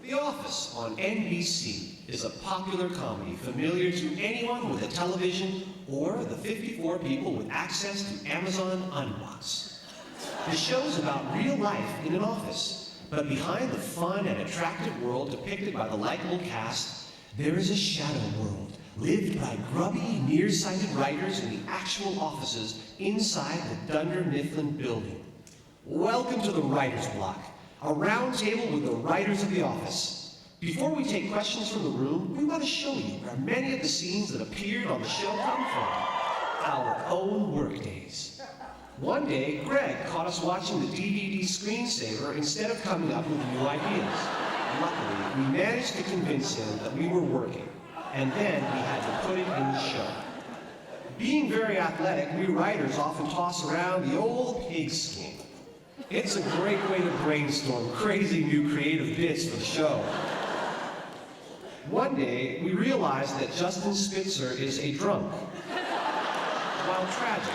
The Office on NBC is a popular comedy familiar to anyone with a television or the 54 people with access to Amazon Unbox. The show's about real life in an office, but behind the fun and attractive world depicted by the likable cast, there is a shadow world lived by grubby, nearsighted writers in the actual offices inside the Dunder Mifflin building. Welcome to the Writer's Block, a round table with the writers of The Office. Before we take questions from the room, we want to show you where many of the scenes that appeared on the show come from. Our own workdays. One day, Greg caught us watching the DVD screensaver instead of coming up with new ideas. Luckily, we managed to convince him that we were working, and then we had to put it in the show. Being very athletic, we writers often toss around the old pigskin. It's a great way to brainstorm crazy new creative bits for the show. One day, we realized that Justin Spitzer is a drunk. While tragic,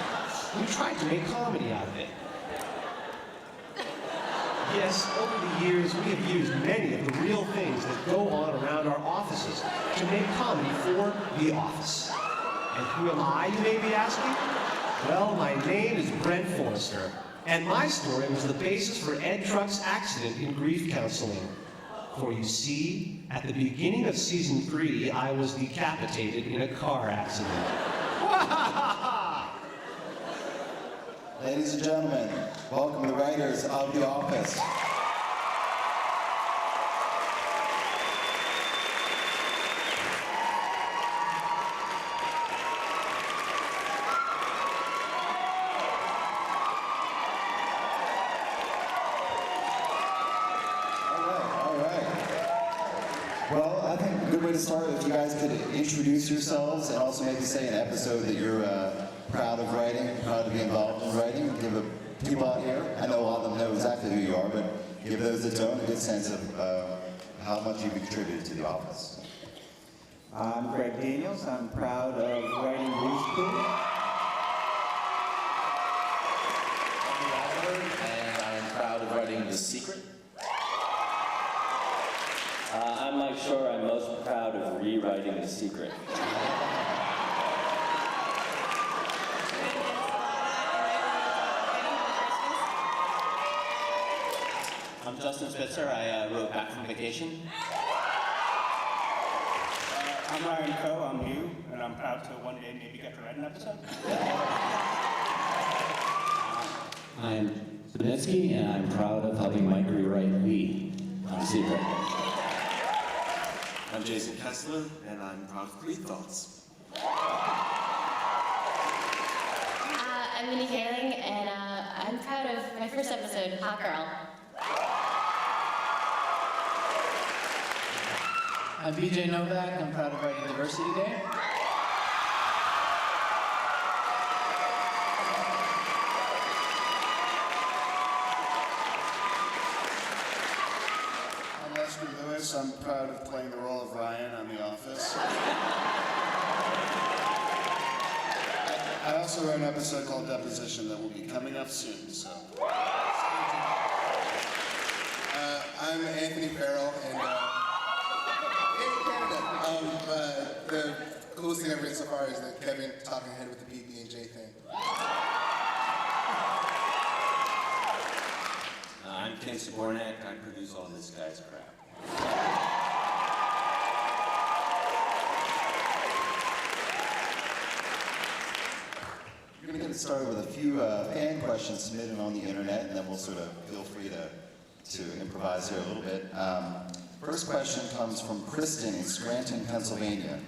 we tried to make comedy out of it. Yes, over the years, we have used many of the real things that go on around our offices to make comedy for The Office. And who am I, you may be asking? Well, my name is Brent Forrester, and my story was the basis for Ed Truck's accident in grief counseling. For you see, at the beginning of season 3, I was decapitated in a car accident. Ladies and gentlemen, welcome the writers of The Office. Well, I think a good way to start, if you guys could introduce yourselves and also maybe say an episode that you're proud of writing, proud to be involved in writing. Give the people out here, I know a lot of them know exactly who you are, but give those that don't a good sense of how much you've contributed to The Office. I'm Greg Daniels. I'm proud of writing Blue's Clues. And I'm proud of writing The Secret. I'm Mike Shore. I'm most proud of rewriting The Secret. I'm Justin Spitzer. I wrote Back from Vacation. I'm Ryan Coe. I'm Hugh, and I'm proud to one day maybe get to write an episode. I'm Bonetsky, and I'm proud of helping Mike rewrite Lee on Secret. I'm Jason Kessler, and I'm proud of Creed Thoughts. I'm Minnie Kaling, and I'm proud of my first episode, Hot Girl. I'm BJ Novak. I'm proud of writing Diversity Day. I'm Leslie Lewis. I'm proud of playing the role of Ryan on The Office. I also wrote an episode called Deposition that will be coming up soon, so. I'm Anthony Farrell, and in Canada. The coolest thing I've written so far is the Kevin talking ahead with the PB&J thing. I'm Ken Sabornak. I produce all this guy's crap. We're going to get started with a few fan questions submitted on the internet, and then we'll sort of feel free to improvise here a little bit. First question comes from Kristen in Scranton, Pennsylvania.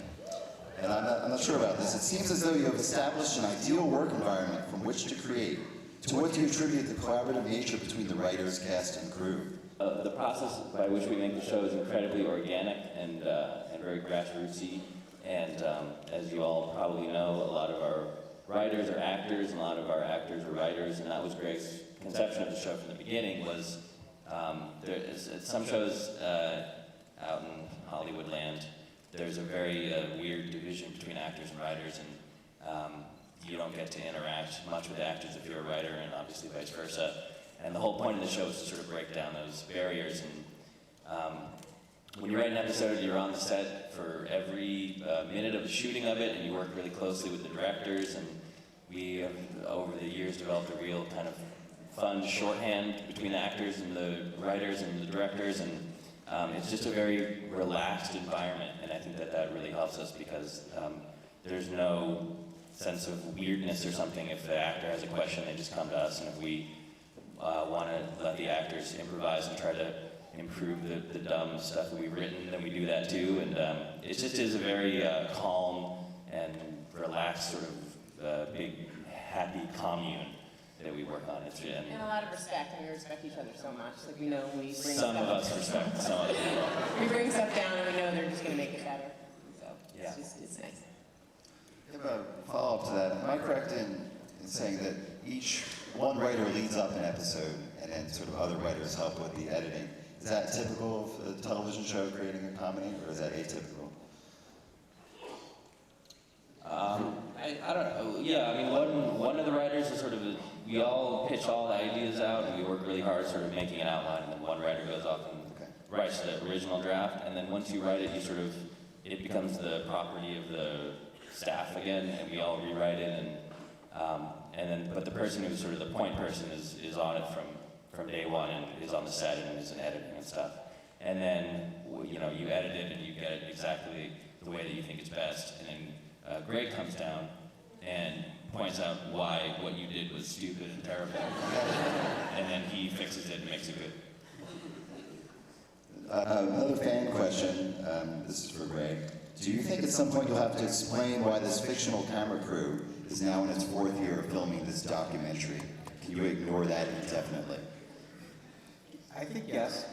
And I'm not sure about this. It seems as though you have established an ideal work environment from which to create. To what do you attribute the collaborative nature between the writers, cast, and crew? The process by which we make the show is incredibly organic and very grassrootsy. And as you all probably know, a lot of our writers are actors, and a lot of our actors are writers. And that was Greg's conception of the show from the beginning. Was some shows out in Hollywood land, there's a very weird division between actors and writers, and you don't get to interact much with actors if you're a writer, and obviously vice versa. And the whole point of the show is to sort of break down those barriers. And when you write an episode, you're on the set for every minute of the shooting of it, and you work really closely with the directors, and we have, over the years, developed a real kind of fun shorthand between the actors and the writers and the directors, and it's just a very relaxed environment, and I think that that really helps us because there's no sense of weirdness or something. If the actor has a question, they just come to us, and if we want to let the actors improvise and try to improve the dumb stuff that we've written, then we do that too, and it just is a very calm and relaxed sort of big happy commune that we work on. It's, And a lot of respect, and we respect each other so much. Like, we know we bring some of us respect some other people. we bring stuff down, and we know they're just going to make it better. So Yeah. it's nice. I have a follow-up to that. Am I correct in saying that one writer leads up an episode and then sort of other writers help with the editing? Is that typical of a television show creating a comedy, or is that atypical? I don't know. Yeah, I mean, one of the writers is sort of, we all pitch all the ideas out, and we work really hard sort of making an outline, and then one writer goes off and writes the original draft, and then once you write it, you sort of, it becomes the property of the staff again, and we all rewrite it, and then, but the person who's sort of the point person is on it from day one, and is on the set, and is editing and stuff. And then, you know, you edit it, and you get it exactly the way that you think is best, and then Greg comes down and points out why what you did was stupid and terrible, and then he fixes it and makes it good. Another fan question, this is for Greg. Do you think at some point you'll have to explain why this fictional camera crew is now in its 4th year of filming this documentary? Can you ignore that indefinitely? I think yes.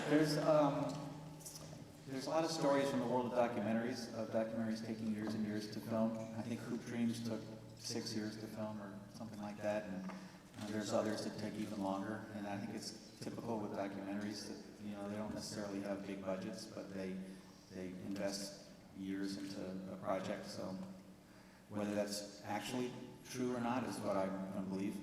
There's a lot of stories from the world of documentaries taking years and years to film. I think Hoop Dreams took 6 years to film or something like that, and there's others that take even longer. And I think it's typical with documentaries that, you know, they don't necessarily have big budgets, but they invest years into a project. So whether that's actually true or not is what I'm going to believe.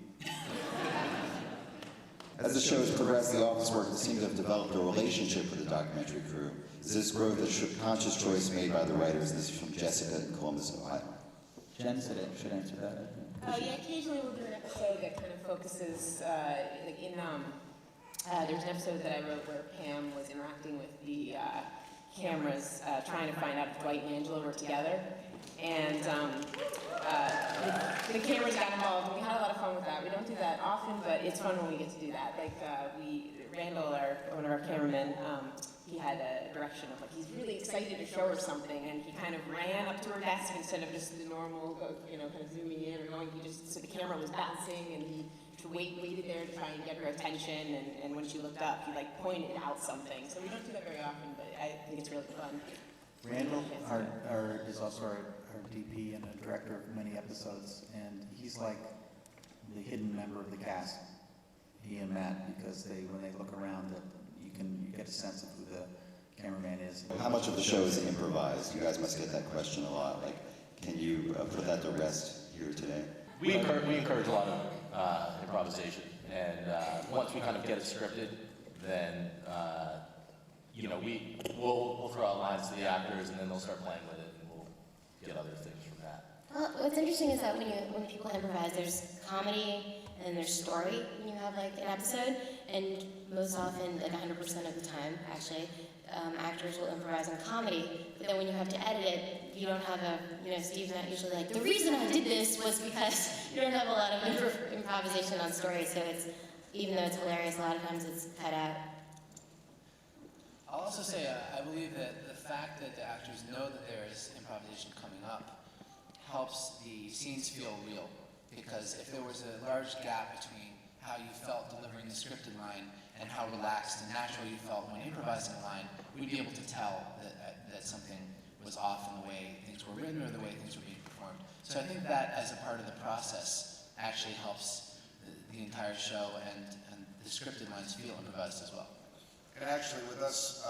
As the show has progressed, the office workers seem to have developed a relationship with the documentary crew. Is this growth a conscious choice made by the writers? This is from Jessica in Columbus, Ohio. Jen should answer that. Yeah, occasionally we'll do an episode that kind of focuses, like in, there's an episode that I wrote where Pam was interacting with the cameras, trying to find out if Dwight and Angela were together. And the cameras got involved, and we had a lot of fun with that. We don't do that often, but it's fun when we get to do that. Like, Randall, one of our cameramen, he had a direction of, like, he's really excited to show her something, and he kind of ran up to her desk instead of just the normal, you know, kind of zooming in or going. So the camera was bouncing, and he waited there to try and get her attention, and when she looked up, he, like, pointed out something. So we don't do that very often, but I think it's really fun. Randall is also our DP and a director of many episodes, and he's like the hidden member of the cast, he and Matt, because when they look around, you get a sense of who the cameraman is. How much of the show is improvised? You guys must get that question a lot. Like, can you put that to rest here today? We encourage a lot of improvisation, and once we kind of get it scripted, then you know, we'll throw out lines to the actors, and then they'll start playing with it, and we'll get other things from that. Well, what's interesting is that when people improvise, there's comedy and there's story when you have like an episode, and most often, like 100% of the time, actually, actors will improvise on comedy. But then when you have to edit it, you don't have Steve's not usually like, the reason I did this was because you don't have a lot of improvisation on story. So it's, even though it's hilarious, a lot of times it's cut out. I'll also say I believe that the fact that the actors know that there is improvisation coming up helps the scenes feel real. Because if there was a large gap between how you felt delivering the scripted line and how relaxed and natural you felt when improvising a line, we'd be able to tell that something was off in the way things were written or the way things were being performed. So I think that as a part of the process actually helps the entire show and the scripted lines feel improvised as well. And actually, with us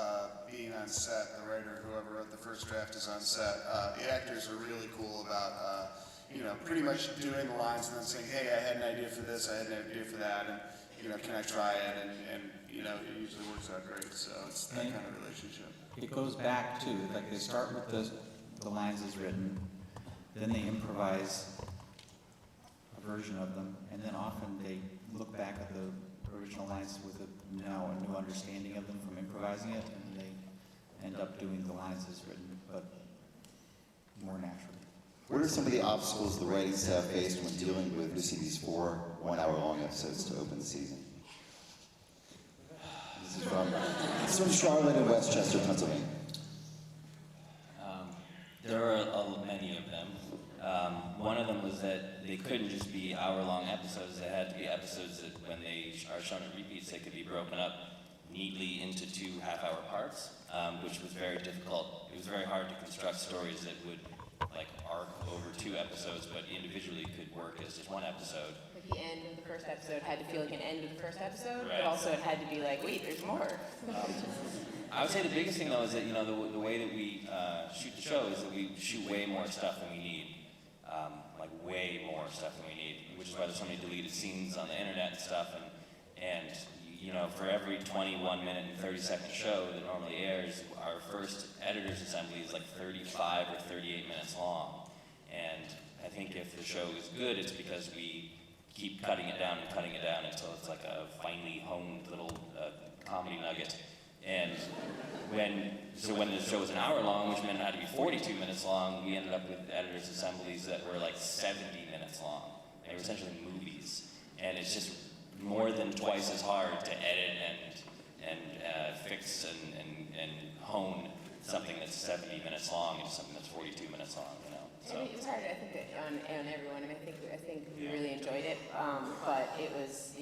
being on set, the writer, whoever wrote the first draft is on set, the actors are really cool about, pretty much doing the lines and then saying, hey, I had an idea for this, I had an idea for that. And, can I try it? And it usually works out great. So it's that kind of relationship. It goes back to, like, they start with the lines as written, then they improvise a version of them, and then often they look back at the original lines with a new understanding of them from improvising it, and they end up doing the lines as written, but more naturally. What are some of the obstacles the writing staff faced when dealing with producing these 4 one-hour-long episodes to open the season? This is from Charlotte and Westchester, Pennsylvania. There are many of them. One of them was that they couldn't just be hour-long episodes. They had to be episodes that, when they are shown at repeats, they could be broken up neatly into 2 half-hour parts, which was very difficult. It was very hard to construct stories that would arc over 2 episodes, but individually could work as just 1 episode. Like the end of the first episode had to feel like an end of the first episode, Right. but also it had to be like, wait, there's more. I would say the biggest thing, though, is that the way that we shoot the show is that we shoot way more stuff than we need, way more stuff than we need, which is why there's so many deleted scenes on the internet and stuff. And for every 21-minute and 30-second show that normally airs, our first editor's assembly is 35 or 38 minutes long. And I think if the show is good, it's because we keep cutting it down until it's like a finely honed little comedy nugget. And when the show was an hour long, which meant it had to be 42 minutes long, we ended up with editor's assemblies that were 70 minutes long. They were essentially movies. And it's just more than twice as hard to edit and fix and hone something that's 70 minutes long into something that's 42 minutes long, So. It was hard, I think, on everyone. I think we really enjoyed it, but it was,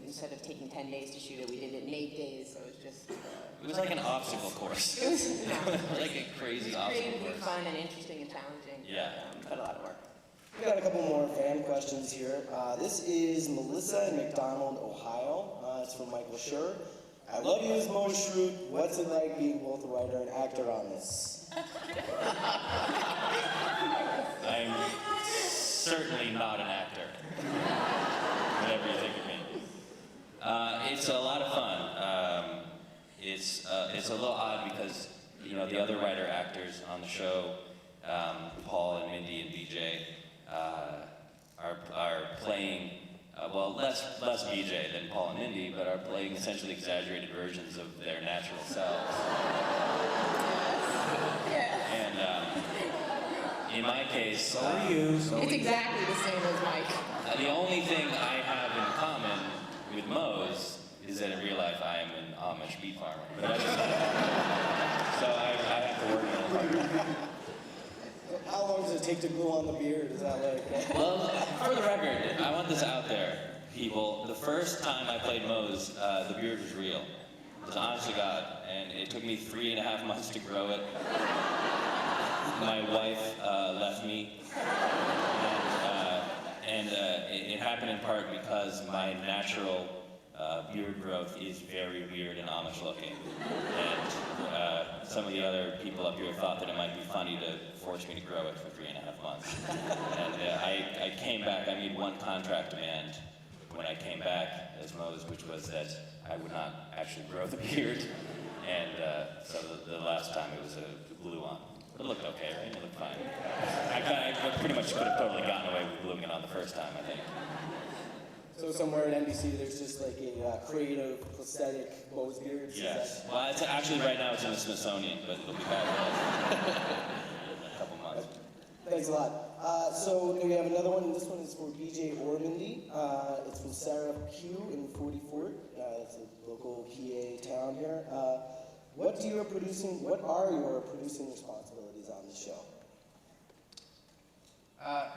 instead of taking 10 days to shoot it, we did it in 8 days, so it was just... It was like an obstacle course. It was like a crazy obstacle creatively course. fun and interesting and challenging. Yeah. But a lot of work. We got a couple more fan questions here. This is Melissa in McDonald, Ohio. It's from Michael Schur. I love you as Mo Schrute. What's it like being both a writer and actor on this? I'm certainly not an actor. Whatever you think of me. It's a lot of fun. It's a little odd because the other writer actors on the show, Paul and Mindy and BJ, are playing less BJ than Paul and Mindy, but are playing essentially exaggerated versions of their natural selves. And in my case, It's exactly the same as Mike. The only thing I have in common with Moe's is that in real life I am an Amish beet farmer. But other than that, so I have to work a little harder. How long does it take to glue on the beard? Is that Well, for the record, I want this out there, people. The first time I played Moe's, the beard was real. It was honest to God, and it took me 3.5 months to grow it. My wife left me, and it happened in part because my natural beard growth is very weird and Amish looking. And some of the other people up here thought that it might be funny to force me to grow it for 3.5 months. And I came back, I made one contract demand when I came back as Moe's, which was that I would not actually grow the beard. And so the last time it was a glue-on. It looked okay, right? It looked fine. I pretty much could have totally gotten away with gluing it on the first time, I think. So somewhere at NBC, there's just like a creative, prosthetic Moe's beards? Yes. Well, it's actually right now it's in the Smithsonian, but it'll be back in a couple months. Thanks a lot. So we have another one. This one is for BJ or Mindy. It's from Sarah Pugh in 44th. It's a local PA town here. What are your producing responsibilities on the show?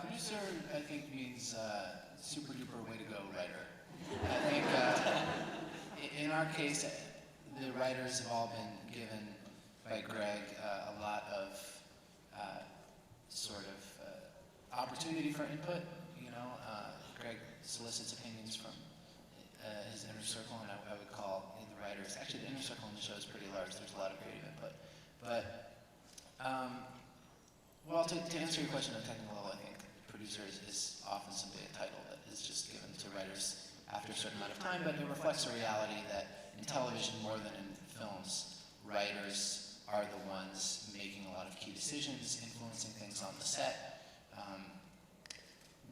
Producer, I think, means super duper way to go writer. I think in our case, the writers have all been given by Greg a lot of opportunity for input. Greg solicits opinions from his inner circle, and I would call the writers. Actually, the inner circle in the show is pretty large. There's a lot of creative input. But, to answer your question on a technical level, I think producer is often simply a title that is just given to writers after a certain amount of time, but it reflects a reality that in television more than in films, writers are the ones making a lot of key decisions, influencing things on the set,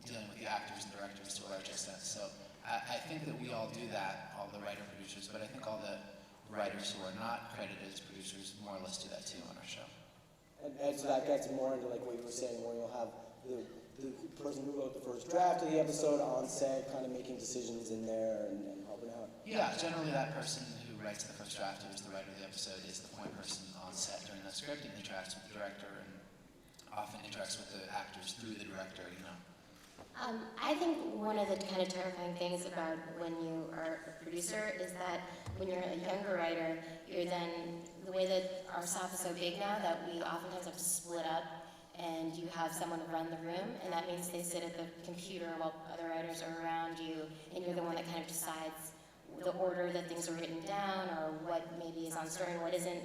dealing with the actors and directors to a large extent. So I think that we all do that, all the writer-producers, but I think all the writers who are not credited as producers more or less do that too on our show. And so that gets more into like what you were saying, where you'll have the person who wrote the first draft of the episode on set, kind of making decisions in there and helping out. Yeah, generally that person who writes the first draft, who is the writer of the episode, is the point person on set during the script and interacts with the director and often interacts with the actors through the director, you know. I think one of the kind of terrifying things about when you are a producer is that when you're a younger writer, you're then, the way that our staff is so big now that we oftentimes have to split up and you have someone run the room, and that means they sit at the computer while other writers are around you, and you're the one that kind of decides the order that things are written down or what maybe is on story and what isn't.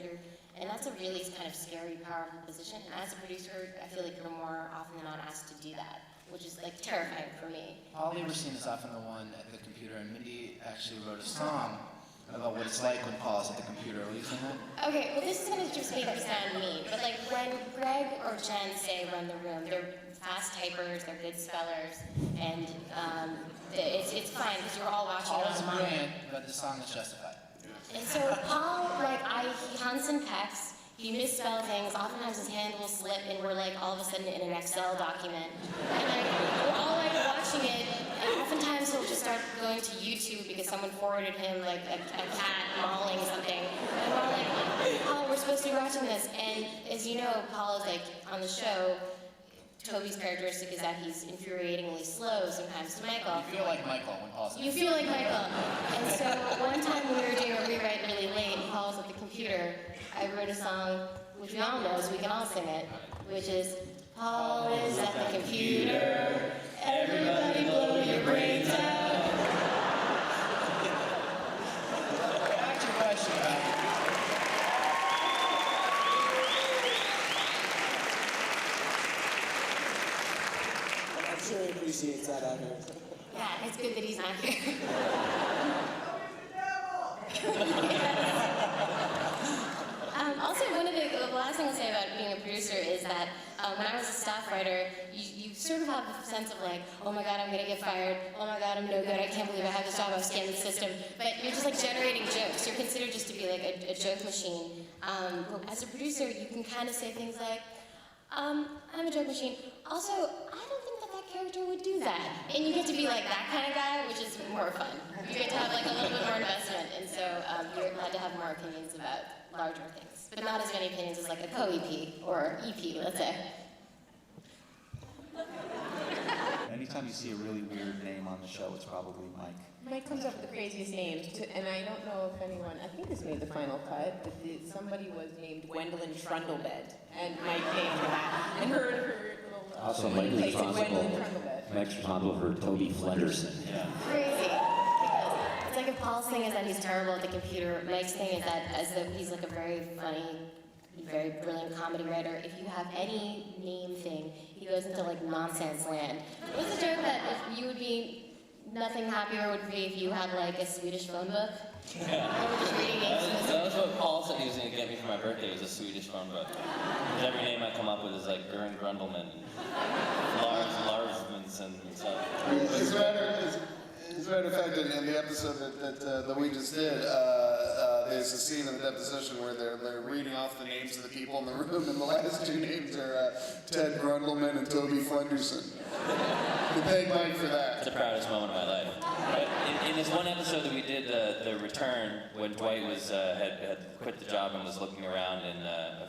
And that's a really kind of scary, powerful position. And as a producer, I feel like you're more often than not asked to do that, which is like terrifying for me. Polly Racine is often the one at the computer, and Mindy actually wrote a song about what it's like when Paul's at the computer. Will you sing that? Okay, well this is gonna just make me sound mean, but like when Greg or Jen say run the room, they're fast typers, they're good spellers, and it's fine because you're all watching Paul it is on the monitor. brilliant, but the song is justified. And so Paul, like, he hunts and pecks, he misspells things, oftentimes his hand will slip and we're like all of a sudden in an Excel document. And like, we're all like watching it, and oftentimes he'll just start going to YouTube because someone forwarded him like a cat mauling something. And we're all like, Paul, we're supposed to be watching this. And as you know, Paul is like, on the show, Toby's characteristic is that he's infuriatingly slow sometimes to Michael. You feel like Michael when Paul's there. You feel like Michael. And so one time when we were doing a rewrite really late and Paul was at the computer, I wrote a song, which we all know, so we can all sing it, which is, Paul is at the computer, everybody blow your brains out. Back to your question about I'm sure he appreciates that out here. Yeah, it's good that he's not here. Also, one of the last thing I'll say about being a producer is that when I was a staff writer, you sort of have a sense of like, oh my god, I'm gonna get fired, oh my god, I'm no good, I can't believe I have this job, I've scanned the system. But you're just like generating jokes. You're considered just to be like a joke machine. But as a producer, you can kind of say things like, I'm a joke machine. Also, I don't think that character would do that. And you get to be like that kind of guy, which is more fun. You get to have like a little bit more investment, and so you're allowed to have more opinions about larger things, but not as many opinions as like a co-EP or EP, let's say. Anytime you see a really weird name on the show, it's probably Mike. Mike comes up with the craziest names, and I don't know if anyone, I think this made the final cut, but somebody was named Gwendolyn Trundlebed, and Mike named that, and her little Also, Mike is responsible. Mike's responsible for Toby Flenderson. Yeah. Crazy. It's like if Paul's thing is that he's terrible at the computer, Mike's thing is that he's like a very funny, very brilliant comedy writer. If you have any name thing, he goes into like nonsense land. What's the joke that if you would be nothing happier would be if you had like a Swedish phone book? Yeah. That was what Paul said he was going to get me for my birthday, was a Swedish phone book. Because every name I come up with is like Gern Grundleman and Lars Larsmanson and stuff. As a matter of fact, in the episode that we just did, there's a scene in the deposition where they're reading off the names of the people in the room, and the last two names are Ted Grundleman and Toby Flenderson. We thank Mike for that. It's the proudest moment of my life. But in this one episode that we did, The Return, when Dwight was had quit the job and was looking around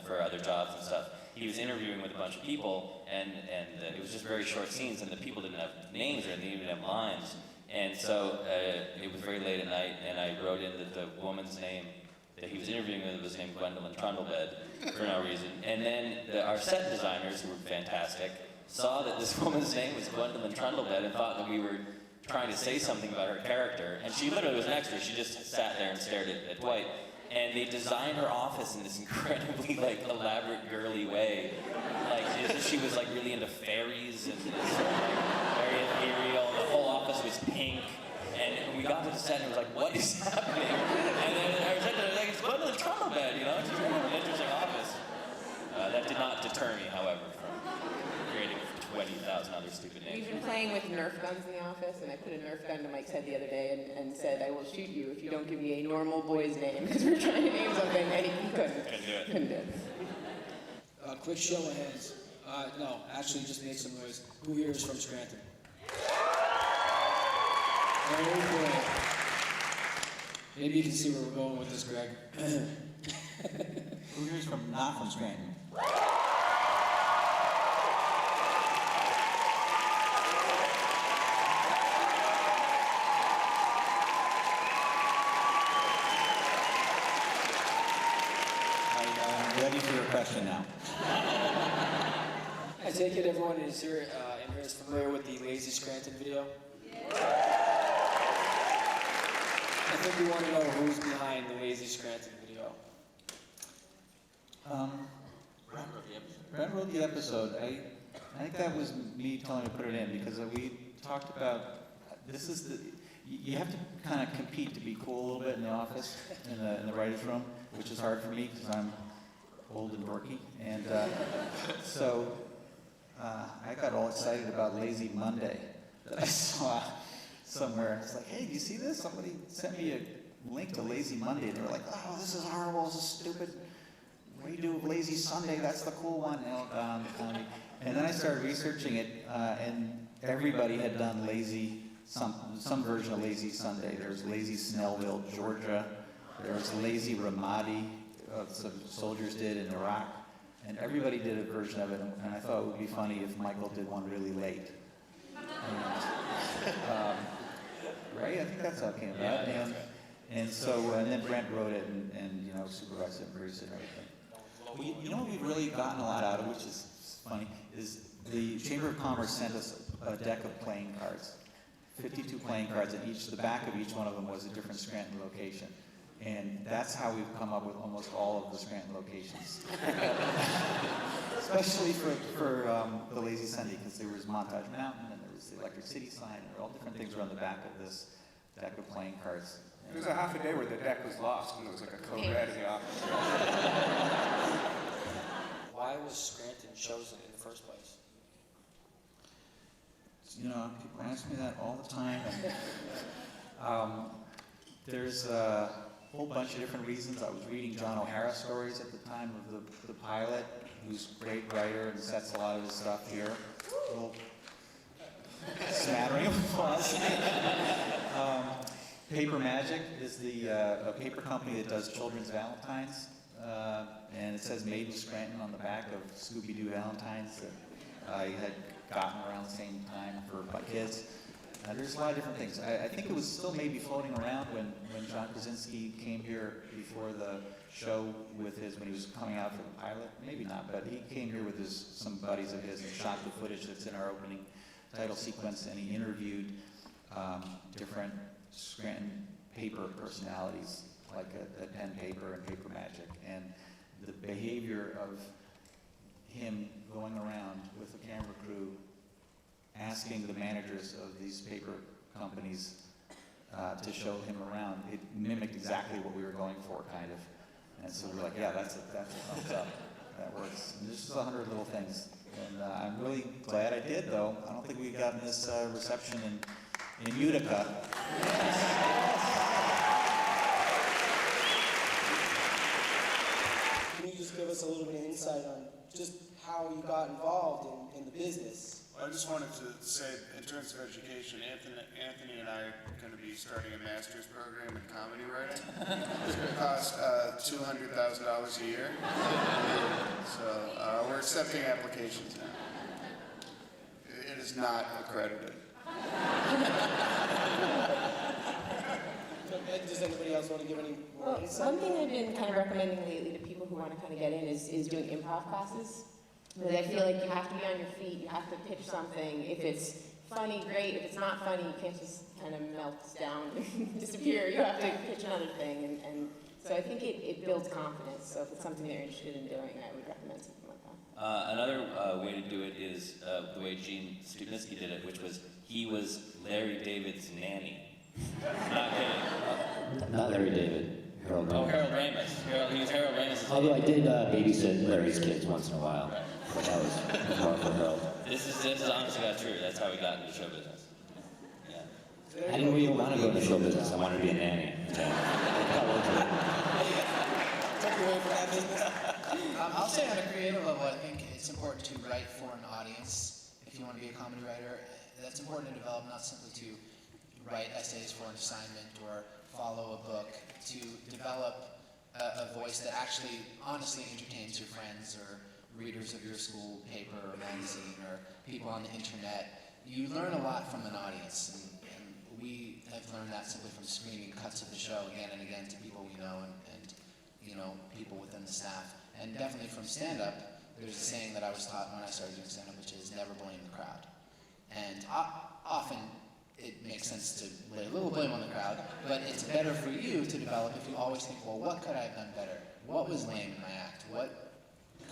for other jobs and stuff, he was interviewing with a bunch of people, and it was just very short scenes, and the people didn't have names or they didn't even have lines. And so it was very late at night, and I wrote in that the woman's name that he was interviewing with was named Gwendolyn Trundlebed for no reason. And then our set designers, who were fantastic, saw that this woman's name was Gwendolyn Trundlebed and thought that we were trying to say something about her character. And she literally was an extra. She just sat there and stared at Dwight. And they designed her office in this incredibly like elaborate, girly way. Like she was like really into fairies and sort of, like, very ethereal. The whole office was pink, And when we got to the set, it was like, what is happening? And then I was like, it's going to the trauma bed, you know? It's just kind of an interesting office. That did not deter me, however, from creating 20,000 other stupid names. We've been playing with Nerf guns in the office, and I put a Nerf gun to Mike's head the other day and said, I will shoot you if you don't give me a normal boy's name, because we were trying to name something, and he couldn't. Couldn't do it. Quick show of hands. No, actually just make some noise. Who here is from Scranton? Oh boy. Maybe you can see where we're going with this, Greg. Who here is not from Scranton? I'm ready for your question now. I take it everyone is here, in here is familiar with the Lazy Scranton video? I think we want to know who's behind the Lazy Scranton video. Brent wrote the episode. I think that was me telling him to put it in because we talked about this is the you have to kind of compete to be cool a little bit in the office in the writers' room, which is hard for me because I'm old and dorky, and so I got all excited about Lazy Monday that I saw somewhere. It's like, hey, do you see this? Somebody sent me a link to Lazy Monday, and they were like, oh, this is horrible, this is stupid. Redo of Lazy Sunday, that's the cool one. And then I started researching it, and everybody had done some version of Lazy Sunday. There was Lazy Snellville, Georgia. There was Lazy Ramadi, some soldiers did in Iraq. And everybody did a version of it, and I thought it would be funny if Michael did one really late. Right? I think that's how it came about. And then Brent wrote it and you know, supervised it and produced it and everything. You know what we've really gotten a lot out of, which is funny, is the Chamber of Commerce sent us a deck of playing cards, 52 playing cards, and the back of each one of them was a different Scranton location. And that's how we've come up with almost all of the Scranton locations. Especially for the Lazy Sunday, because there was Montage Mountain, and there was the Electric City sign, and all different things were on the back of this deck of playing cards. There was a half a day where the deck was lost, and there was like a code red in the office. Why was Scranton chosen in the first place? You know, people ask me that all the time. And, there's a whole bunch of different reasons. I was reading John O'Hara stories at the time of the pilot, who's a great writer and sets a lot of his stuff here. A little smattering of applause. Paper Magic is a paper company that does children's Valentines, and it says Made in Scranton on the back of Scooby-Doo Valentines that I had gotten around the same time for my kids. There's a lot of different things. I think it was still maybe floating around when John Krasinski came here before the show when he was coming out for the pilot. Maybe not, but he came here with some buddies of his and shot the footage that's in our opening title sequence, and he interviewed different Scranton paper personalities, like at Pen Paper and Paper Magic, and the behavior of him going around with the camera crew asking the managers of these paper companies to show him around. It mimicked exactly what we were going for, kind of. And so we're like, yeah, that's a thumbs up. That works. And there's just 100 little things. And I'm really glad I did, though. I don't think we've gotten this reception in Utica. Can you just give us a little bit of insight on just how you got involved in the business? I just wanted to say, in terms of education, Anthony and I are going to be starting a master's program in comedy writing. It's going to cost $200,000 a year. So we're accepting applications now. It is not accredited. Does anybody else want to give any more insight? One thing I've been kind of recommending lately to people who want to kind of get in is doing improv classes. Because I feel like you have to be on your feet, you have to pitch something. If it's funny, great. If it's not funny, you can't just kind of melt down and disappear. You have to pitch another thing. And so I think it builds confidence. So if it's something they're interested in doing, I would recommend something like that. Another way to do it is the way Gene Stupnitsky did it, which was he was Larry David's nanny. Not kidding. Not Larry David, Harold Ramis. Oh, Harold Ramis. He was Harold Ramis. Although I did babysit Larry's kids once in a while. But that was more for Harold. This is honestly not true. That's how we got into show business. I didn't really want to go into show business. I wanted to be a nanny. I'll say on a creative level, I think it's important to write for an audience. If you want to be a comedy writer, that's important to develop, not simply to write essays for an assignment or follow a book, to develop a voice that actually honestly entertains your friends or readers of your school paper or magazine or people on the internet. You learn a lot from an audience, and we have learned that simply from screening cuts of the show again and again to people we know and people within the staff. And definitely from stand-up, there's a saying that I was taught when I started doing stand-up, which is never blame the crowd. And often it makes sense to lay a little blame on the crowd, but it's better for you to develop if you always think, well, what could I have done better? What was lame in my act? What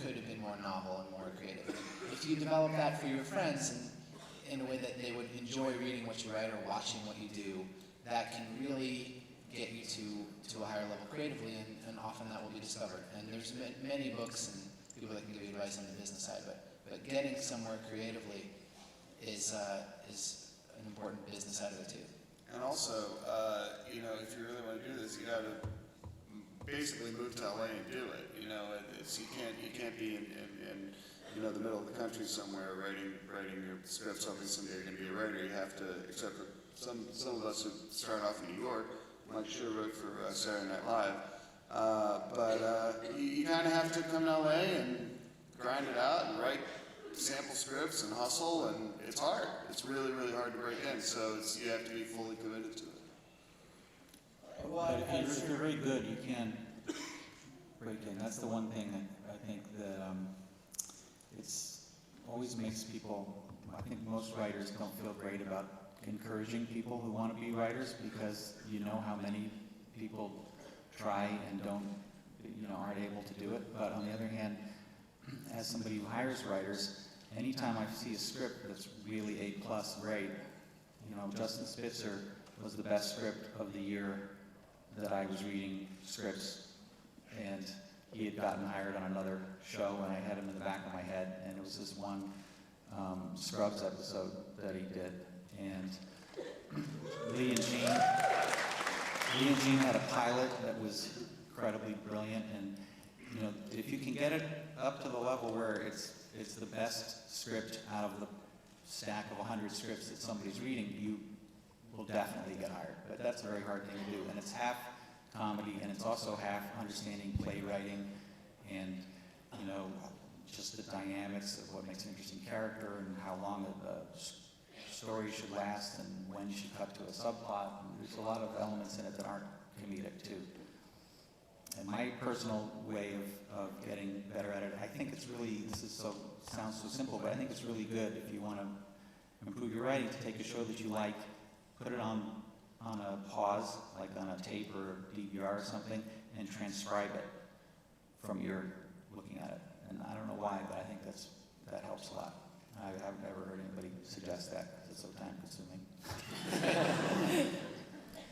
could have been more novel and more creative? If you develop that for your friends and in a way that they would enjoy reading what you write or watching what you do, that can really get you to a higher level creatively, and often that will be discovered. And there's many books and people that can give you advice on the business side, but getting somewhere creatively is an important business side of it too. And also, if you really want to do this, you got to basically move to LA and do it. You can't be in the middle of the country somewhere writing your scripts, hoping someday you're going to be a writer. You have to, except for some of us who start off in New York, Mike sure wrote for Saturday Night Live, but you kind of have to come to LA and grind it out and write sample scripts and hustle, and it's hard. It's really, really hard to break in, so you have to be fully committed to it. But if you're very good, you can break in. That's the one thing that I think that it's always makes people, I think most writers don't feel great about encouraging people who want to be writers, because you know how many people try and aren't able to do it. But on the other hand, as somebody who hires writers, anytime I see a script that's really A+ grade, Justin Spitzer was the best script of the year that I was reading scripts, and he had gotten hired on another show, and I had him in the back of my head, and it was this one Scrubs episode that he did, and Lee and Jean had a pilot that was incredibly brilliant, and if you can get it up to the level where it's the best script out of the stack of 100 scripts that somebody's reading, you will definitely get hired. But that's a very hard thing to do, and it's half comedy, and it's also half understanding playwriting, and just the dynamics of what makes an interesting character, and how long a story should last, and when you should cut to a subplot. And there's a lot of elements in it that aren't comedic too. And my personal way of getting better at it, I think it's really, sounds so simple, but I think it's really good if you want to improve your writing, to take a show that you like, put it on a pause, like on a tape or DVR or something, and transcribe it from your looking at it. And I don't know why, but I think that helps a lot. I've never heard anybody suggest that, because it's so time consuming.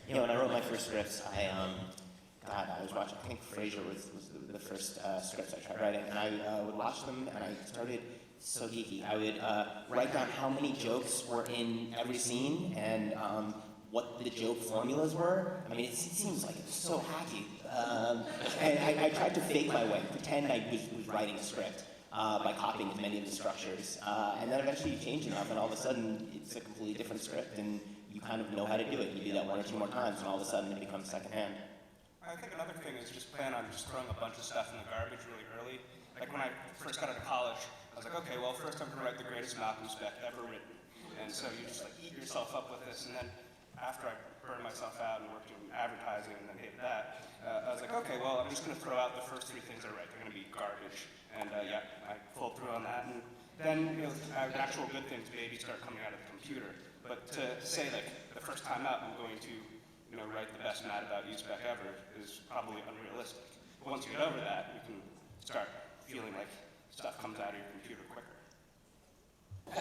When I wrote my first scripts, I was watching, I think Frasier was the first scripts I tried writing, and I would watch them, and I started so geeky. I would write down how many jokes were in every scene, and what the joke formulas were. I mean, it seems like it's so hacky. And I tried to fake my way, pretend I was writing a script by copying many of the structures. And then eventually you change enough, and all of a sudden it's a completely different script, and you kind of know how to do it. You do that one or two more times, and all of a sudden it becomes secondhand. I think another thing is just plan on just throwing a bunch of stuff in the garbage really early. Like when I first got out of college, I was like, okay, well, first I'm going to write the greatest Malcolm spec ever written. And so you just eat yourself up with this, and then after I burned myself out and worked in advertising and then hated that, I was like, okay, well, I'm just going to throw out the first 3 things I write. They're going to be garbage. And I followed through on that. And then, actual good things maybe start coming out of the computer. But to say, the first time out, I'm going to, write the best Mad About You spec ever is probably unrealistic. But once you get over that, you can start feeling like stuff comes out of your computer quicker.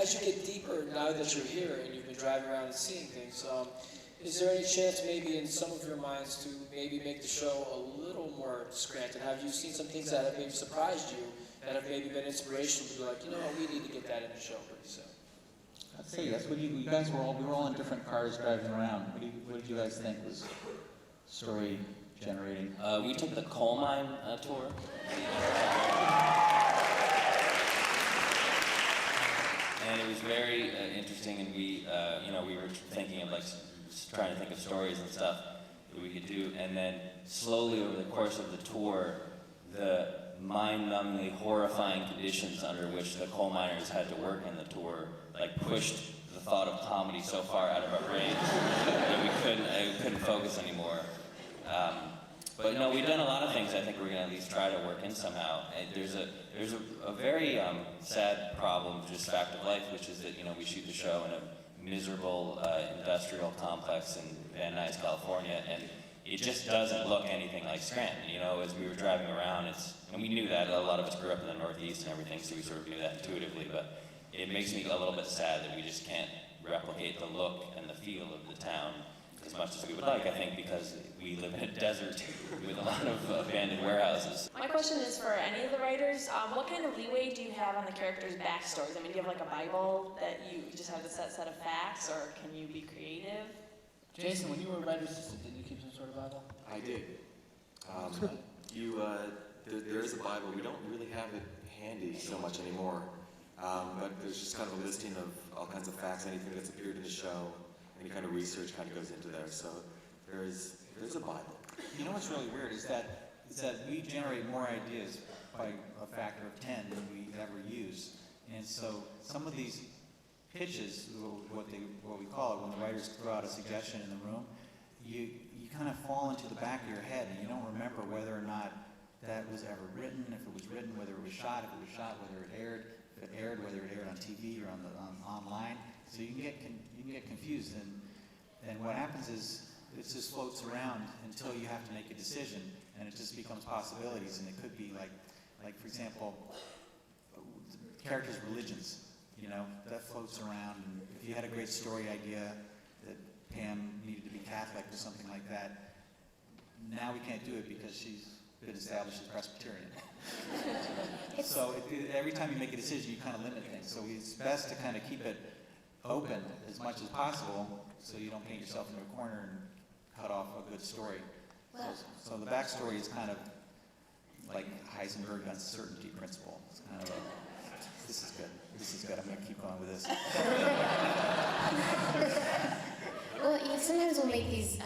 As you get deeper, now that you're here and you've been driving around and seeing things, is there any chance maybe in some of your minds to maybe make the show a little more Scranton? Have you seen some things that have maybe surprised you, that have maybe been inspirational to be like, you know, we need to get that in the show pretty soon? I'd say yes. What do you guys we were all in different cars driving around. What did you guys think was story generating? We took the coal mine tour. And it was very interesting, and we were thinking of trying to think of stories and stuff that we could do, and then slowly over the course of the tour, the mind-numbingly horrifying conditions under which the coal miners had to work in the tour, pushed the thought of comedy so far out of our brains that we couldn't focus anymore. But no, we've done a lot of things I think we're going to at least try to work in somehow. And there's a very sad problem, just fact of life, which is that, we shoot the show in a miserable industrial complex in Van Nuys, California, and it just doesn't look anything like Scranton. As we were driving around, and we knew that. A lot of us grew up in the Northeast and everything, so we sort of knew that intuitively, but it makes me a little bit sad that we just can't replicate the look and the feel of the town as much as we would like, I think, because we live in a desert with a lot of abandoned warehouses. My question is for any of the writers, what kind of leeway do you have on the characters' backstories? I mean, do you have a Bible that you just have a set of facts, or can you be creative? Jason, when you were a writer's assistant, did you keep some sort of Bible? I did. There is a Bible. We don't really have it handy so much anymore, but there's just kind of a listing of all kinds of facts, anything that's appeared in the show. Any kind of research kind of goes into there, so there's a Bible. You know what's really weird is that we generate more ideas by a factor of 10 than we ever use, and so some of these pitches, what we call it, when the writers throw out a suggestion in the room, you kind of fall into the back of your head, and you don't remember whether or not that was ever written, if it was written, whether it was shot, if it was shot, whether it aired, if it aired, whether it aired on TV or on online. So you can get confused, and what happens is it just floats around until you have to make a decision, and it just becomes possibilities. And it could be like for example, characters' religions. That floats around. And if you had a great story idea that Pam needed to be Catholic or something like that, now we can't do it because she's been established as Presbyterian. So every time you make a decision, you kind of limit things. So it's best to kind of keep it open as much as possible, so you don't paint yourself into a corner and cut off a good story. So the backstory is kind of like Heisenberg uncertainty principle. It's kind of this is good, I'm going to keep going with this. Well, sometimes we'll make these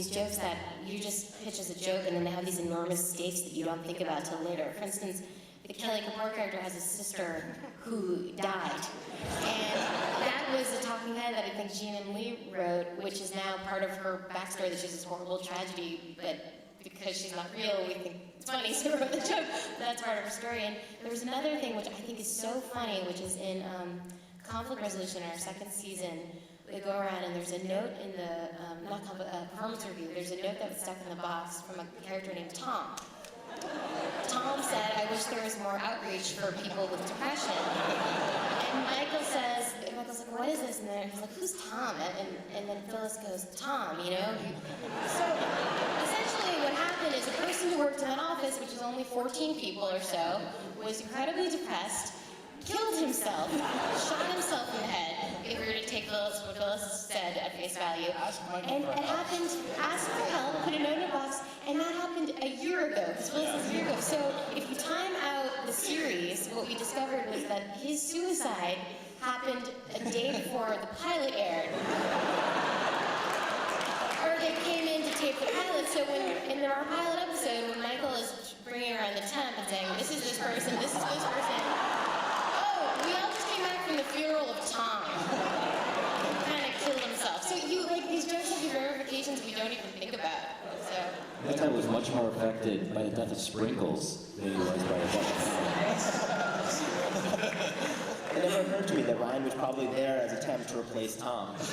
jokes that you just pitch as a joke, and then they have these enormous stakes that you don't think about till later. For instance, the Kelly Kapoor character has a sister who died, and that was a talking head that I think Jean and Lee wrote, which is now part of her backstory, that she's this horrible tragedy, but because she's not real, we think it's funny, so we wrote the joke. That's part of her story. And there was another thing which I think is so funny, which is in Conflict Resolution, our second season. They go around and there's a note in the performance review. There's a note that was stuck in the box from a character named Tom. Tom said, "I wish there was more outreach for people with depression." And Michael's like, "What is this?" And then he's like, "Who's Tom?" And then Phyllis goes, "Tom, So essentially what happened is a person who worked in an office, which is only 14 people or so, was incredibly depressed, killed himself, shot himself in the head, if we were to take what Phyllis said at face value. And it happened, asked for help, put a note in a box, and that happened a year ago, because Phyllis was a year ago. So if you time out the series, what we discovered was that his suicide happened a day before the pilot aired. Or they came in to tape the pilot, so in our pilot episode, when Michael is bringing around the temp and saying, "This is this person, this is this person," we all just came back from the funeral of Tom. He kind of killed himself. So these jokes have verifications we don't even think about. So That guy was much more affected by the death of Sprinkles than he was by the death of It never occurred to me that Ryan was probably there as a temp to replace Tom. You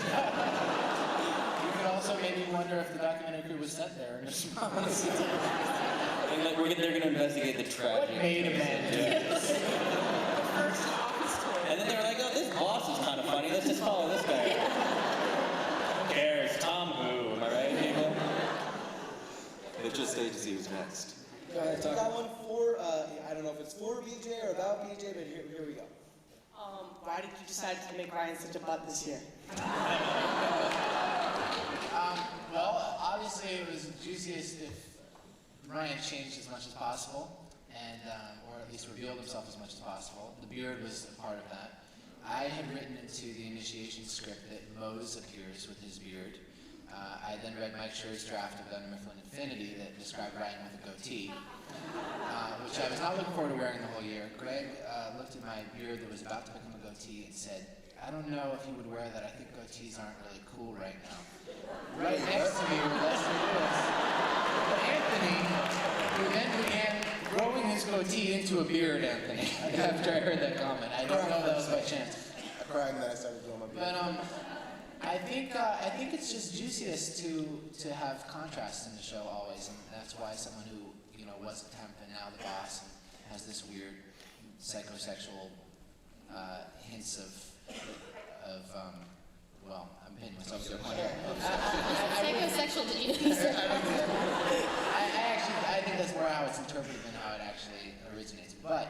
could also maybe wonder if the documentary crew was sent there in response. And they're going to investigate the tragedy. What made a man do this? And then they were like, "Oh, this boss is kind of funny. Let's just follow this guy." Who cares? Tom just stay to see who's next. Go ahead, We Tucker. got one for, I don't know if it's for BJ or about BJ, but here we go. Why did you decide to make Ryan such a butt this year? Well, obviously it was juiciest if Ryan changed as much as possible, and or at least revealed himself as much as possible. The beard was a part of that. I had written into the initiation script that Mose appears with his beard. I then read Mike Schur's draft of Dunder Mifflin Infinity that described Ryan with a goatee, which I was not looking forward to wearing the whole year. Greg looked at my beard that was about to become a goatee and said, I don't know if you would wear that. I think goatees aren't really cool right now. Right next to me were Leslie Lewis and Anthony, who then began growing his goatee into a beard, Anthony, after I heard that comment. I didn't know that was by chance. I cried and then I started growing my beard. But I think it's just juiciest to have contrast in the show always, and that's why someone who was a temp and now the boss and has this weird psychosexual hints of well, I'm pinning myself to the point here. Psychosexual, did you know you said that? I think that's more how it's interpreted than how it actually originates. But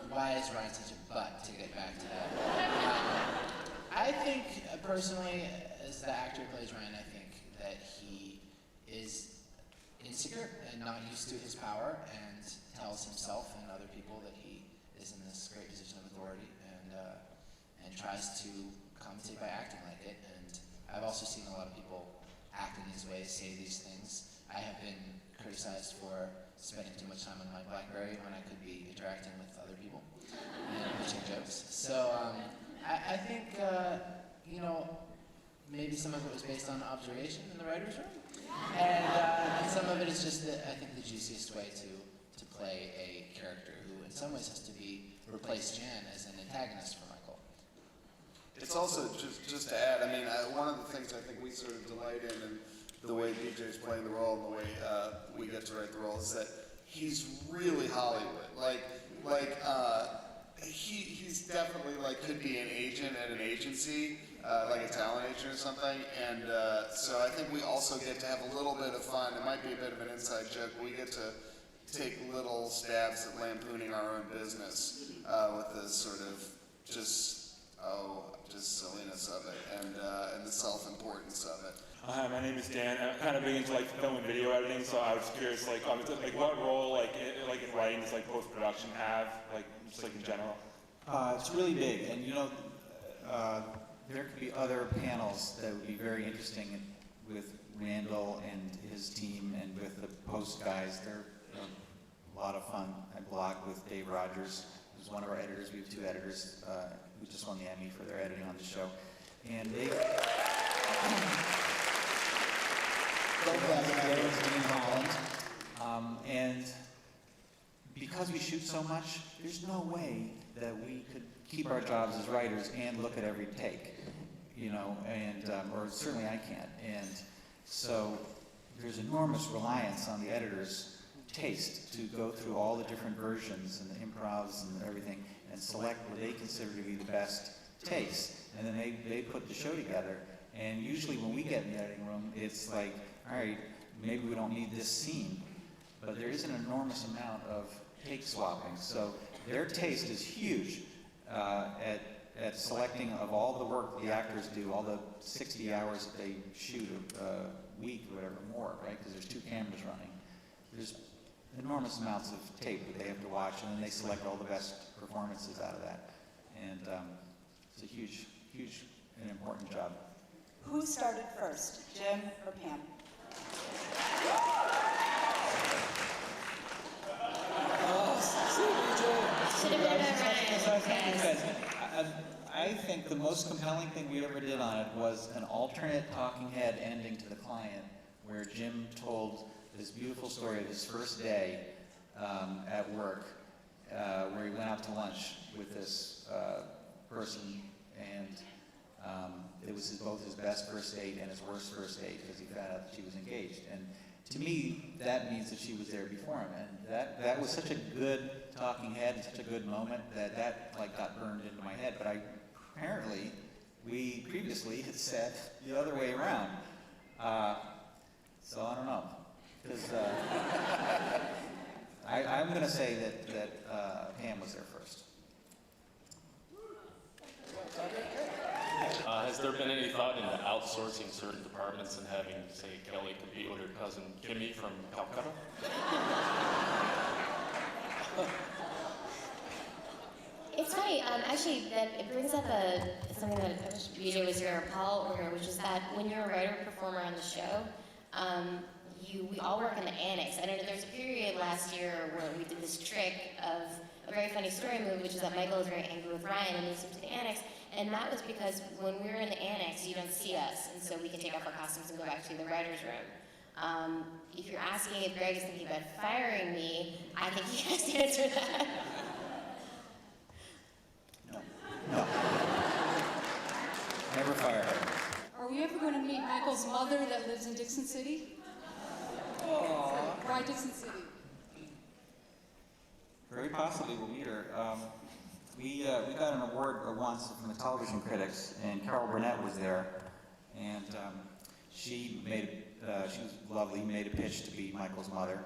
why is Ryan such a butt, to get back to that? I think, personally, as the actor who plays Ryan, I think that he is insecure and not used to his power and tells himself and other people that he is in this great position of authority and tries to compensate by acting like it. And I've also seen a lot of people act in these ways, say these things. I have been criticized for spending too much time on my BlackBerry when I could be interacting with other people and pitching jokes. So I think, maybe some of it was based on observation in the writer's room. And some of it is just, I think, the juiciest way to play a character who in some ways has to replace Jan as an antagonist for Michael. It's also, just to add, I mean, one of the things I think we sort of delight in the way BJ's playing the role and the way we get to write the role is that he's really Hollywood. He's definitely could be an agent at an agency, like a talent agent or something. And so I think we also get to have a little bit of fun. It might be a bit of an inside joke, but we get to take little stabs at lampooning our own business with this sort of just silliness of it and the self-importance of it. Hi, my name is Dan. I'm kind of big into film and video editing, so I was curious, what role, in writing does post-production have, just in general? It's really big, and there could be other panels that would be very interesting with Randall and his team and with the post guys. They're a lot of fun. I blog with Dave Rogers, who's one of our editors. We have two editors who just won the Emmy for their editing on the show. And they... in Holland. And because we shoot so much, there's no way that we could keep our jobs as writers and look at every take, or certainly I can't. And so there's enormous reliance on the editor's taste to go through all the different versions and the improvs and everything and select what they consider to be the best takes. And then they put the show together. And usually when we get in the editing room, it's like, all right, maybe we don't need this scene, but there is an enormous amount of take swapping. So their taste is huge at selecting of all the work the actors do, all the 60 hours that they shoot a week or whatever more, right? Because there's two cameras running. There's enormous amounts of tape that they have to watch, and then they select all the best performances out of that. And it's a huge, huge and important job. Who started first, Jim or Pam? I think the most compelling thing we ever did on it was an alternate talking head ending to the client, where Jim told this beautiful story of his first day at work, where he went out to lunch with this person, and it was both his best first date and his worst first date because he found out that she was engaged. And to me, that means that she was there before him. And that was such a good talking head and such a good moment that got burned into my head. But apparently, we previously had said the other way around. So I don't know. because I'm going to say that Pam was there first. Has there been any thought into outsourcing certain departments and having, say, Kelly compete with her cousin Kimmy from Calcutta? It's funny, actually, that it brings up something that I wish BJ was here or Paul were here, which is that when you're a writer-performer on the show, we all work in the annex. And there's a period last year where we did this trick of a very funny story move, which is that Michael is very angry with Ryan and moves him to the annex. And that was because when we're in the annex, you don't see us, and so we can take off our costumes and go back to the writer's room. If you're asking if Greg is thinking about firing me, I think he has to answer that. Never fire her. Are we ever going to meet Michael's mother that lives in Dixon City? Why Dixon City? Very possibly we'll meet her. We got an award once from the television critics, and Carol Burnett was there, and she was lovely, made a pitch to be Michael's mother.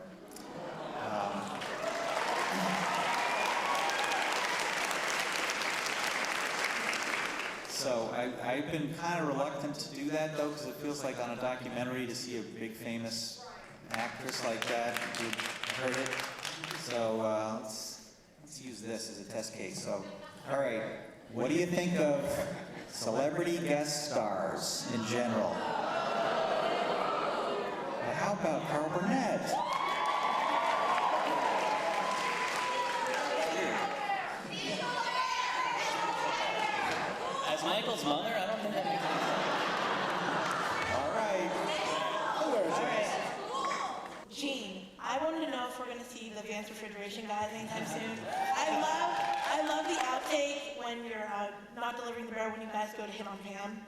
So I've been kind of reluctant to do that, though, because it feels like on a documentary to see a big famous actress like that who'd heard it. So let's use this as a test case. So, all right, what do you think of celebrity guest stars in general? Well, how about Carol Burnett? As Michael's mother, I don't think that makes sense. All right. Gene, I wanted to know if we're going to see the Vance Refrigeration guys anytime soon. I love the outtake when you're not delivering the bear when you guys go to hit on Pam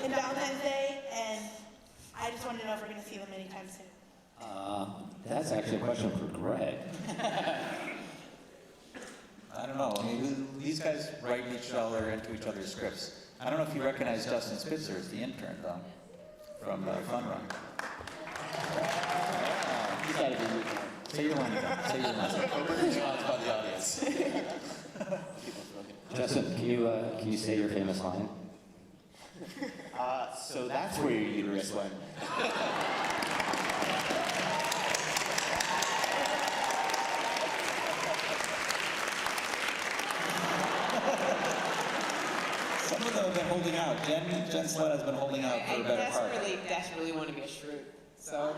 in Valentine's Day, and I just wanted to know if we're going to see them anytime soon. That's actually a question for Greg. I don't know. I mean, these guys write each other into each other's scripts. I don't know if you recognize Justin Spitzer as the intern, though, from Fun Run. He's got to be. Say your line again. Say your line. Open shots by the audience. Justin, can you say your famous line? So that's where your uterus went. Some of them have been holding out. Jen Sled has been holding out for a better part. Desperately want to be a shrew. So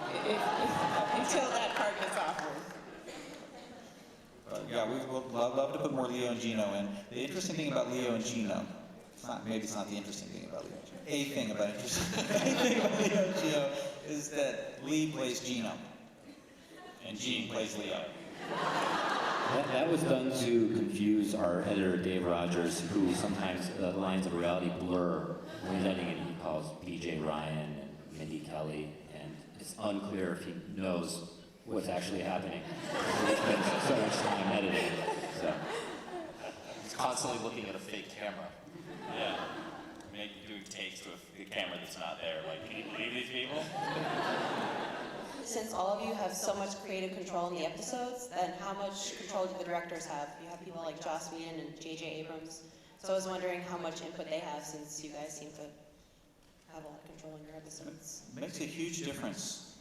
until that part gets offered. Yeah, we would love to put more Leo and Gino in. The interesting thing about Leo and Gino, maybe it's not the interesting thing about Leo and Gino. A thing about Leo and Gino is that Lee plays Gino, and Gene plays Leo. That was done to confuse our editor, Dave Rogers, who sometimes the lines of reality blur when he's editing it. He calls BJ Ryan and Mindy Kelly, and it's unclear if he knows what's actually happening. He spends so much time editing. So. He's constantly looking at a fake camera. Yeah. Doing takes to the camera that's not there. Like, can you believe these people? Since all of you have so much creative control in the episodes, then how much control do the directors have? You have people like Joss Whedon and J.J. Abrams. So I was wondering how much input they have, since you guys seem to have a lot of control in your episodes. It makes a huge difference.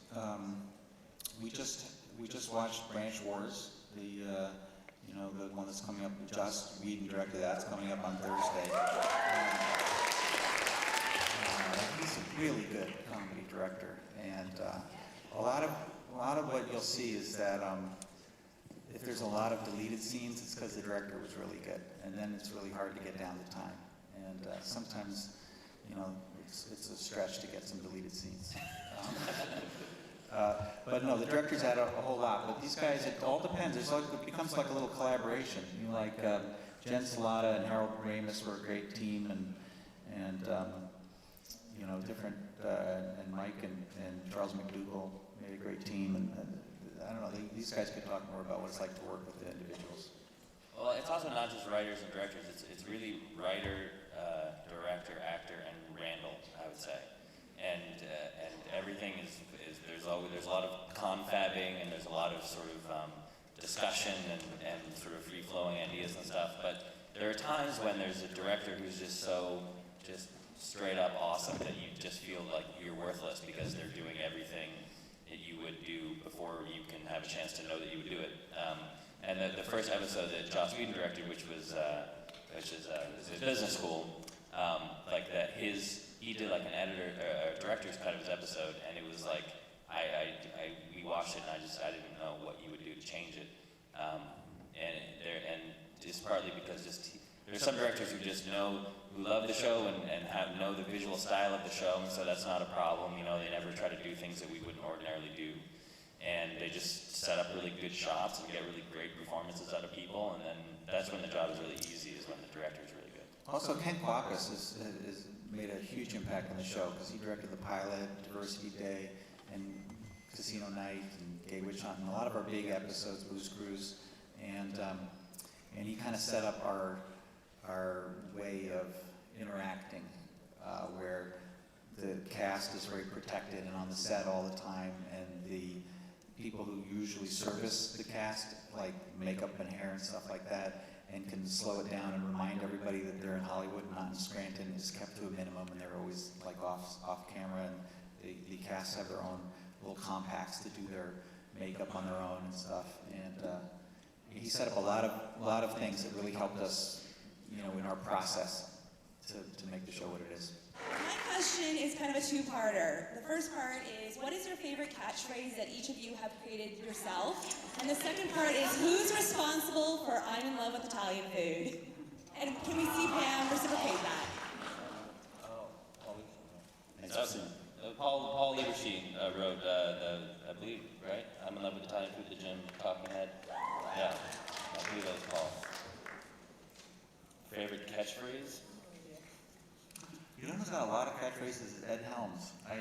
We just watched Branch Wars, the one that's coming up. Joss Whedon directed that. It's coming up on Thursday. He's a really good comedy director, and a lot of what you'll see is that if there's a lot of deleted scenes, it's because the director was really good, and then it's really hard to get down to time. And sometimes, it's a stretch to get some deleted scenes. But no, the directors had a whole lot. But these guys, it all depends. It becomes like a little collaboration. Jen Salata and Harold Ramis were a great team, and different, and Mike and Charles McDougall made a great team. And I don't know, these guys could talk more about what it's like to work with the individuals. Well, it's also not just writers and directors. It's really writer, director, actor, and Randall, I would say. And everything is there's a lot of confabbing, and there's a lot of sort of discussion and sort of free-flowing ideas and stuff, but there are times when there's a director who's just so straight up awesome that you just feel like you're worthless because they're doing everything that you would do before you can have a chance to know that you would do it. And the first episode that Joss Whedon directed, which is his business school, like that he did like an editor, a director's cut of his episode, and it was like, we watched it and I didn't know what you would do to change it. And it's partly because there's some directors who love the show and know the visual style of the show, and so that's not a problem. You know, they never try to do things that we wouldn't ordinarily do. And they just set up really good shots and get really great performances out of people, and then that's when the job is really easy, is when the director is really good. Also, Ken Kwapis has made a huge impact on the show because he directed the pilot, Diversity Day, and Casino Night, and Gay Witch Hunt, and a lot of our big episodes, Blue's Cruise, and he kind of set up our way of interacting, where the cast is very protected and on the set all the time, and the people who usually service the cast, like makeup and hair and stuff like that, and can slow it down and remind everybody that they're in Hollywood, not in Scranton, is kept to a minimum, and they're always like off camera, and the cast have their own little compacts to do their makeup on their own and stuff. And he set up a lot of things that really helped us, you know, in our process to make the show what it is. My question is kind of a two-parter. The first part is, what is your favorite catchphrase that each of you have created yourself? And the second part is, who's responsible for I'm in love with Italian food? And can we see Pam reciprocate that? Paul Lieberstein wrote, I believe, right? I'm in love with Italian food, the Jim Talking Head. Yeah, I believe that was Paul. Favorite catchphrase? You know who's got a lot of catchphrases is Ed Helms. I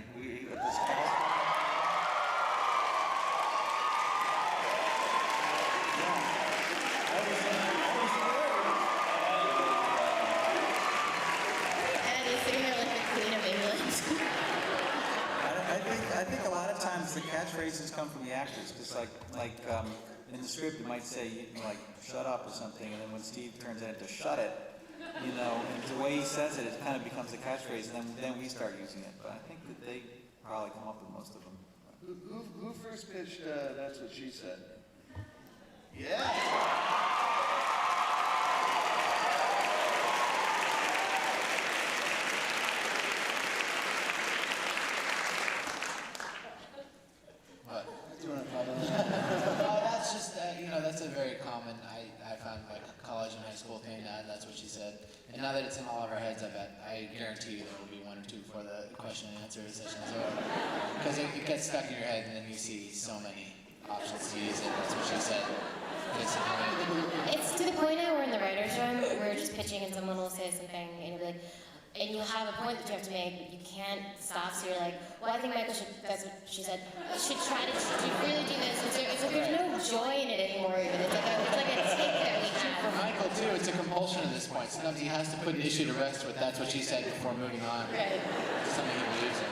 think a lot of times the catchphrases come from the actors, because like in the script it might say like shut up or something, and then when Steve turns it into shut it, you know, and the way he says it, it kind of becomes a catchphrase, and then we start using it. But I think that they probably come up with most of them. Who first pitched That's What She Said? Yeah! That's just, that's a very common, I found like college and high school thing, that's what she said. And now that it's in all of our heads, I guarantee you there will be one or two for the question and answer session as well. Because it gets stuck in your head and then you see so many options to use it, that's what she said. It's to the point now we're in the writer's room, we're just pitching and someone will say something and you'll be like, and you'll have a point that you have to make, but you can't stop, so you're like, well, I think Michael should, that's what she said, should try to really do this. It's like there's no joy in it anymore, even. It's like a take that we have. For Michael, too, it's a compulsion at this point. Sometimes he has to put an issue to rest with that's what she said before moving on. Right. Something he believes in.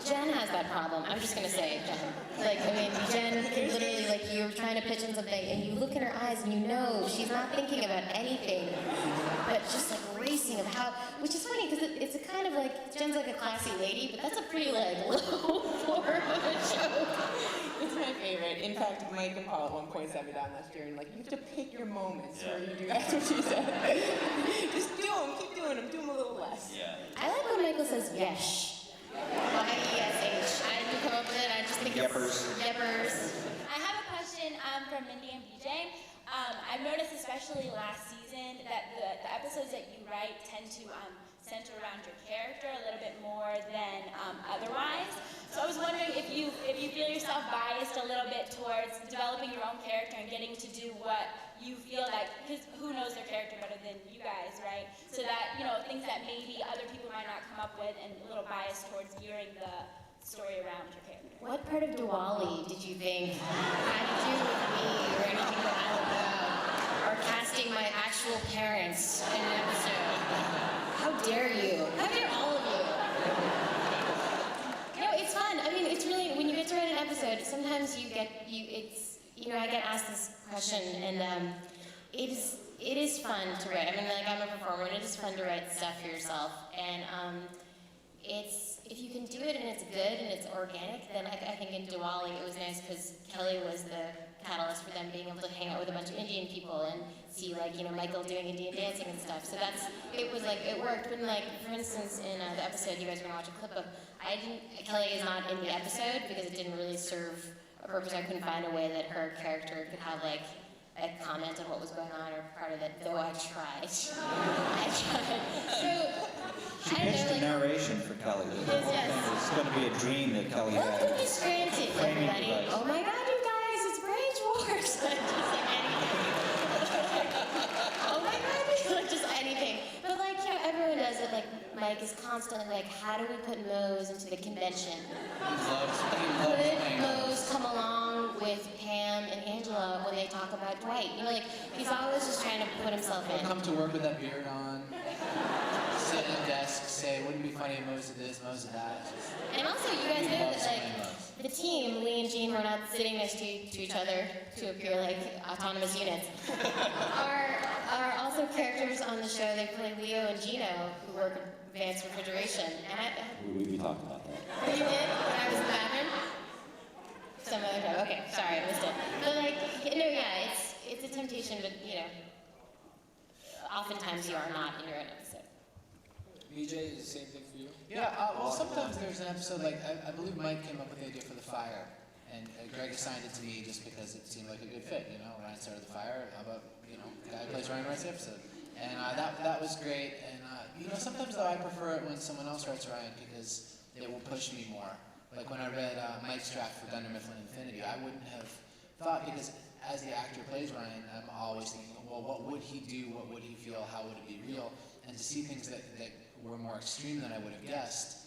Jen has that problem. I'm just gonna say it, Jen. Like, I mean, Jen can literally, like, you're trying to pitch in something, and you look in her eyes, and you know she's not thinking about anything, but just like racing of how, which is funny because it's a kind of like Jen's like a classy lady, but that's a pretty like low form of a joke. It's my favorite. In fact, Mike and Paul at one point sat me down last year and like, you have to pick your moments where you do that's what she said. Just do them, keep doing them, do them a little less. Yeah. I like when Michael says yesh. Y-E-S-H. I didn't come up with it, I just think Yeppers. It's Yeppers. I have a question from Mindy and BJ. I've noticed, especially last season, that the episodes that you write tend to center around your character a little bit more than otherwise. So I was wondering if you feel yourself biased a little bit towards developing your own character and getting to do what you feel like, because who knows their character better than you guys, right? So that, things that maybe other people might not come up with, and a little biased towards gearing the story around your character. What part of Diwali did you think had to do with me or anything that I would know? Or casting my actual parents in an episode? How dare you? How dare all of you? It's fun. I mean, it's really, when you get to write an episode, episode, sometimes I get asked this question, and it is fun to write. I mean, like, I'm a performer, and it is fun to write stuff for yourself, and if you can do it and it's good and it's organic, then I think in Diwali it was nice because Kelly was the catalyst for them being able to hang out with a bunch of Indian people and see, like, Michael doing Indian dancing and stuff. So it worked. But, like, for instance, in the episode you guys are gonna watch a clip of, Kelly is not in the episode because it didn't really serve a purpose. I couldn't find a way that her character could have, like, a comment on what was going on or part of it, though I tried. I tried. So, She pitched a narration for Kelly. The whole thing was going to be a dream that Kelly had. Welcome to Scranton, everybody. Oh my God, you guys, it's Branch Wars. Just like anything. Oh my God, just anything. But, like, everyone does it. Like, Mike is constantly like, how do we put Mose into the convention? Could Mose come along with Pam and Angela when they talk about Dwight? Like, he's always just trying to put himself in. Come to work with that beard on, sit at a desk, say, wouldn't it be funny if Mose did this, Mose did that. And also, you guys know that, like, the team, Lee and Jean, who are not sitting next to each other to appear like autonomous units, are also characters on the show. They play Leo and Gino, who work at Advanced Refrigeration. And We talked about that. you did? When I was in the bathroom? Some other time. Okay, sorry, I missed it. But, like, yeah, it's a temptation, but, oftentimes you are not in your own episode. BJ, is the same thing for you? Yeah, well, sometimes there's an episode, like, I believe Mike came up with the idea for the fire, and Greg assigned it to me just because it seemed like a good fit, Ryan started the fire, how about, the guy who plays Ryan writes the episode. And that was great, and, sometimes, though, I prefer it when someone else writes Ryan, because it will push me more. Like, when I read Mike's draft for Dunder Mifflin Infinity, I wouldn't have thought, because as the actor plays Ryan, I'm always thinking, well, what would he do, what would he feel, how would it be real? And to see things that were more extreme than I would have guessed,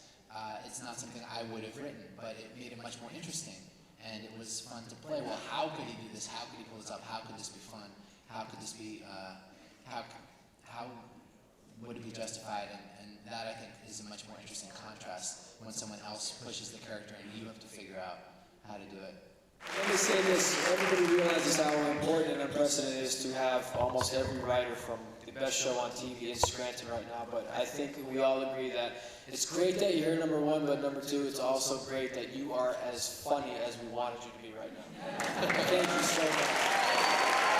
it's not something I would have written, but it made it much more interesting. And it was fun to play. Well, how could he do this? How could he pull this up? How could this be fun? How could this be, how would it be justified? And that, I think, is a much more interesting contrast when someone else pushes the character and you have to figure out how to do it. Let me say this, everybody realizes how important and unprecedented it is to have almost every writer from the best show on TV in Scranton right now, but I think we all agree that it's great that you're here, number one, but number two, it's also great that you are as funny as we wanted you to be right now. Thank you so much.